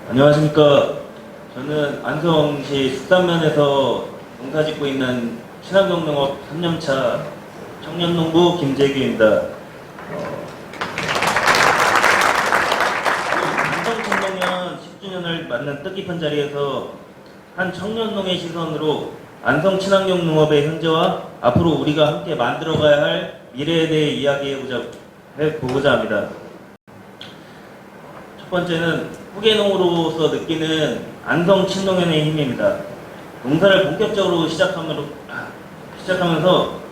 안녕하십니까. 저는 안성시 숙산면에서 농사짓고 있는 친환경농업 3년차 청년농부 김재규입니다. 안성친농년 10주년을 맞는 뜻깊은 자리에서 한 청년농의 시선으로 안성 친환경 농업의 현재와 앞으로 우리가 함께 만들어가야 할 미래에 대해 이야기해보고자 합니다. 첫 번째는 후계농으로서 느끼는 안성 친농연의 힘입니다. 농사를 본격적으로 시작하면서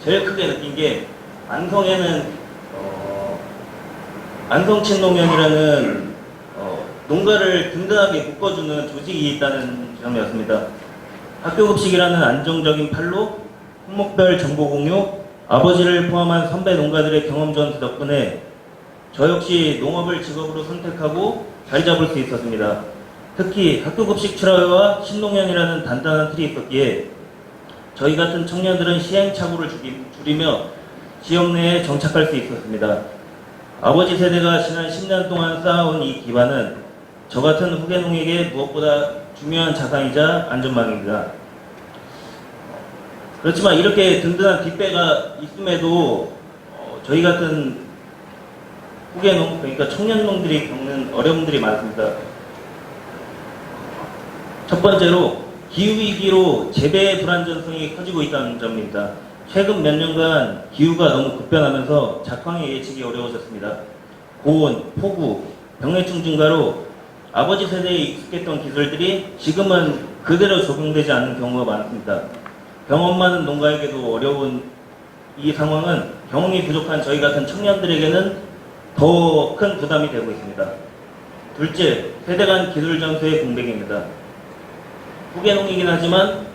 제일 크게 느낀 게 안성에는 안성 친농연이라는 농가를 든든하게 묶어주는 조직이 있다는 점이었습니다. 학교급식이라는 안정적인 판로, 품목별 정보 공유, 아버지를 포함한 선배 농가들의 경험 전수 덕분에 저 역시 농업을 직업으로 선택하고 자리 잡을 수 있었습니다. 특히 학교급식 출하와 신농연이라는 단단한 틀이 있었기에 저희 같은 청년들은 시행착오를 줄이며 지역 내에 정착할 수 있었습니다. 아버지 세대가 지난 10년 동안 쌓아온 이 기반은 저 같은 후계농에게 무엇보다 중요한 자산이자 안전망입니다. 그렇지만 이렇게 든든한 뒷배가 있음에도 저희 같은 후계농, 그러니까 청년농들이 겪는 어려움들이 많습니다. 첫 번째로 기후위기로 재배의 불안전성이 커지고 있다는 점입니다. 최근 몇 년간 기후가 너무 급변하면서 작황의 예측이 어려워졌습니다. 고온, 폭우, 병해충 증가로 아버지 세대에 익숙했던 기술들이 지금은 그대로 적용되지 않는 경우가 많습니다. 경험 많은 농가에게도 어려운 이 상황은 경험이 부족한 저희 같은 청년들에게는 더 큰 부담이 되고 있습니다. 둘째, 세대 간 기술 전수의 공백입니다. 후계농이긴 하지만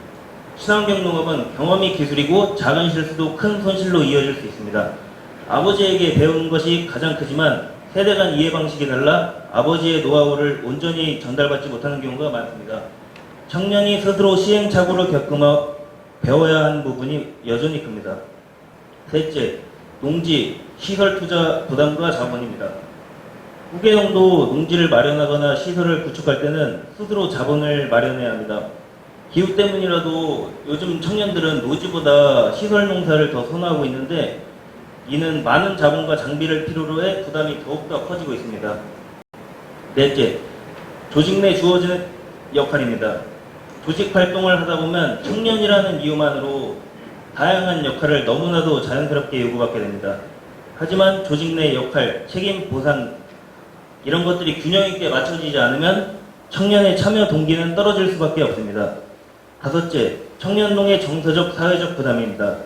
친환경 농업은 경험이 기술이고 작은 실수도 큰 손실로 이어질 수 있습니다. 아버지에게 배우는 것이 가장 크지만 세대 간 이해 방식이 달라 아버지의 노하우를 온전히 전달받지 못하는 경우가 많습니다. 청년이 스스로 시행착오를 겪으며 배워야 하는 부분이 여전히 큽니다. 셋째, 농지, 시설 투자 부담과 자본입니다. 후계농도 농지를 마련하거나 시설을 구축할 때는 스스로 자본을 마련해야 합니다. 기후 때문이라도 요즘 청년들은 노지보다 시설 농사를 더 선호하고 있는데 이는 많은 자본과 장비를 필요로 해 부담이 더욱더 커지고 있습니다. 넷째, 조직 내 주어지는 역할입니다. 조직 활동을 하다 보면 청년이라는 이유만으로 다양한 역할을 너무나도 자연스럽게 요구받게 됩니다. 하지만 조직 내 역할, 책임, 보상 이런 것들이 균형 있게 맞춰지지 않으면 청년의 참여 동기는 떨어질 수밖에 없습니다. 다섯째, 청년농의 정서적, 사회적 부담입니다.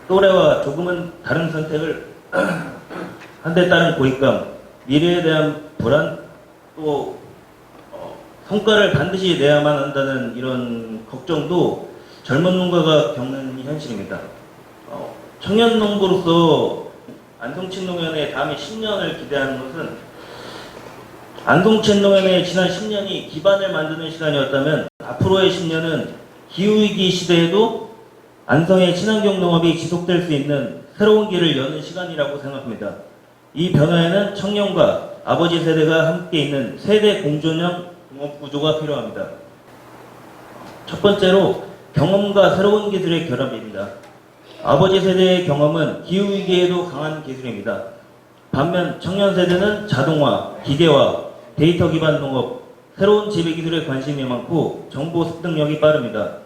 또래와 조금은 다른 선택을 한 데 따른 고립감, 미래에 대한 불안, 또 성과를 반드시 내야만 한다는 이런 걱정도 젊은 농가가 겪는 현실입니다. 청년 농부로서 안성친농연의 다음에 10년을 기대하는 것은 안성친농연의 지난 10년이 기반을 만드는 시간이었다면 앞으로의 10년은 기후위기 시대에도 안성의 친환경 농업이 지속될 수 있는 새로운 길을 여는 시간이라고 생각합니다. 이 변화에는 청년과 아버지 세대가 함께 있는 세대 공존형 농업 구조가 필요합니다. 첫 번째로 경험과 새로운 기술의 결합입니다. 아버지 세대의 경험은 기후위기에도 강한 기술입니다. 반면 청년 세대는 자동화, 기계화, 데이터 기반 농업, 새로운 재배 기술에 관심이 많고 정보 습득력이 빠릅니다.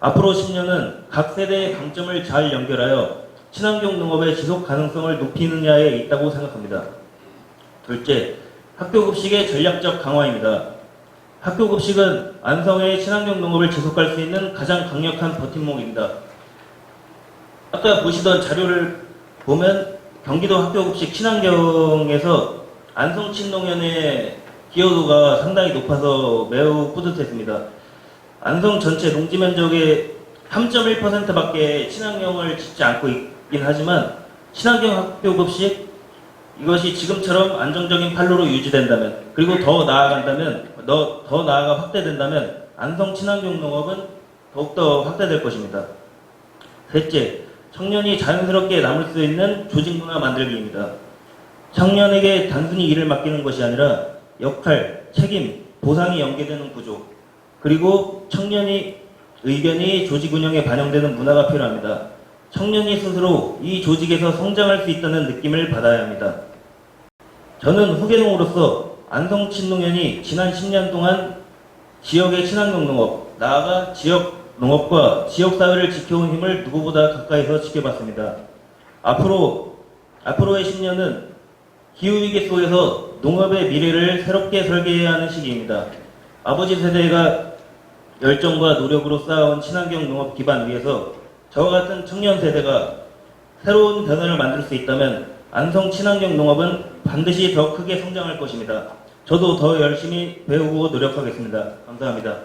앞으로 10년은 각 세대의 강점을 잘 연결하여 친환경 농업의 지속 가능성을 높이느냐에 있다고 생각합니다. 둘째, 학교급식의 전략적 강화입니다. 학교급식은 안성의 친환경 농업을 지속할 수 있는 가장 강력한 버팀목입니다. 아까 보시던 자료를 보면 경기도 학교급식 친환경에서 안성친농연의 기여도가 상당히 높아서 매우 뿌듯했습니다. 안성 전체 농지 면적의 3.1%밖에 친환경을 짓지 않고 있긴 하지만 친환경 학교급식 이것이 지금처럼 안정적인 판로로 유지된다면 그리고 더 나아가 확대된다면 안성 친환경 농업은 더욱더 확대될 것입니다. 셋째, 청년이 자연스럽게 남을 수 있는 조직 문화 만들기입니다. 청년에게 단순히 일을 맡기는 것이 아니라 역할, 책임, 보상이 연계되는 구조, 그리고 청년이 의견이 조직 운영에 반영되는 문화가 필요합니다. 청년이 스스로 이 조직에서 성장할 수 있다는 느낌을 받아야 합니다. 저는 후계농으로서 안성친농연이 지난 10년 동안 지역의 친환경 농업, 나아가 지역 농업과 지역사회를 지켜온 힘을 누구보다 가까이서 지켜봤습니다. 앞으로의 10년은 기후위기 속에서 농업의 미래를 새롭게 설계해야 하는 시기입니다. 아버지 세대가 열정과 노력으로 쌓아온 친환경 농업 기반 위에서 저와 같은 청년 세대가 새로운 변화를 만들 수 있다면 안성 친환경 농업은 반드시 더 크게 성장할 것입니다. 저도 더 열심히 배우고 노력하겠습니다. 감사합니다.